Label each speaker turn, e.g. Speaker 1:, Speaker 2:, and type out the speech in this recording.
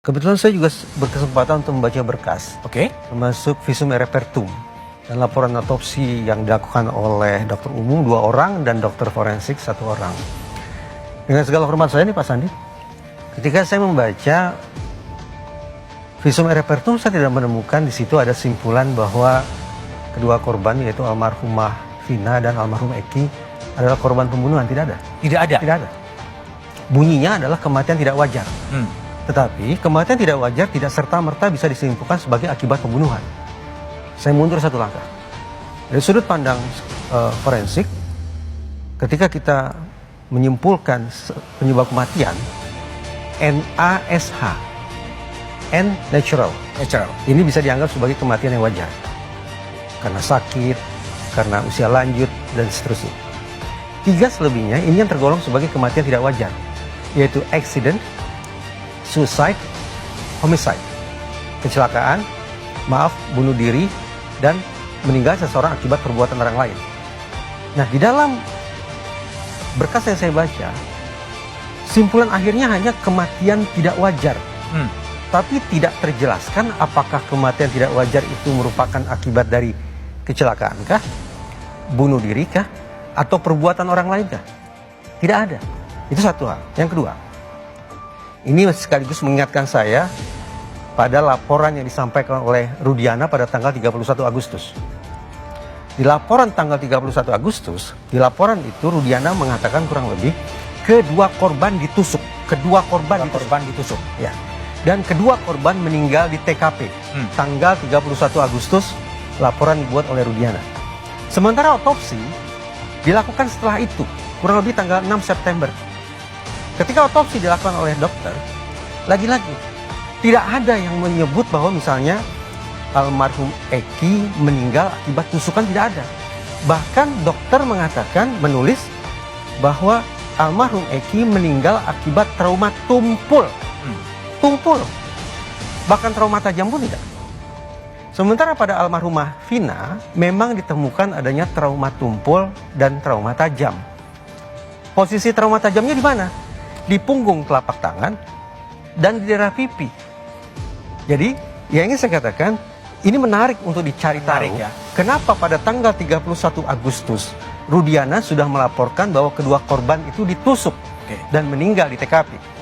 Speaker 1: Kebetulan saya juga berkesempatan untuk membaca berkas, termasuk visum et repertum dan laporan otopsi yang dilakukan oleh dokter umum 2 orang dan dokter forensik 1 orang. Dengan segala hormat saya nih Pak Sandi, ketika saya membaca visum et repertum, saya tidak menemukan di situ ada simpulan bahwa kedua korban, yaitu almarhumah Vina dan almarhum Eki, adalah korban pembunuhan. Tidak ada.
Speaker 2: Tidak ada?
Speaker 1: Tidak ada. Bunyinya adalah kematian tidak wajar. Tetapi kematian tidak wajar tidak serta-merta bisa disimpulkan sebagai akibat pembunuhan. Saya mundur 1 langkah. Dari sudut pandang forensik, ketika kita menyimpulkan penyebab kematian NASH, N natural, ini bisa dianggap sebagai kematian yang wajar karena sakit, karena usia lanjut, dan seterusnya. 3 selebihnya ini yang tergolong sebagai kematian tidak wajar, yaitu accident, suicide, homicide, kecelakaan, bunuh diri, dan meninggal seseorang akibat perbuatan orang lain. Nah, di dalam berkas yang saya baca, simpulan akhirnya hanya kematian tidak wajar. Tapi tidak terjelaskan apakah kematian tidak wajar itu merupakan akibat dari kecelakaan kah, bunuh diri kah, atau perbuatan orang lain kah? Tidak ada. Itu satu hal. Yang kedua, ini sekaligus mengingatkan saya pada laporan yang disampaikan oleh Rudiana pada tanggal 31 Agustus. Di laporan tanggal 31 Agustus, di laporan itu Rudiana mengatakan kurang lebih kedua korban ditusuk. Kedua korban ditusuk. Ya. Dan kedua korban meninggal di TKP. Tanggal 31 Agustus laporan dibuat oleh Rudiana. Sementara otopsi dilakukan setelah itu, kurang lebih tanggal 6 September. Ketika otopsi dilakukan oleh dokter, lagi-lagi tidak ada yang menyebut bahwa misalnya almarhum Eki meninggal akibat tusukan, tidak ada. Bahkan dokter mengatakan, menulis bahwa almarhum Eki meninggal akibat trauma tumpul. Tumpul. Bahkan trauma tajam pun tidak. Sementara pada almarhumah Vina memang ditemukan adanya trauma tumpul dan trauma tajam. Posisi trauma tajamnya di mana? Di punggung telapak tangan dan di daerah pipi. Jadi, yang ingin saya katakan, ini menarik untuk dicari tahu ya. Kenapa pada tanggal 31 Agustus Rudiana sudah melaporkan bahwa kedua korban itu ditusuk dan meninggal di TKP.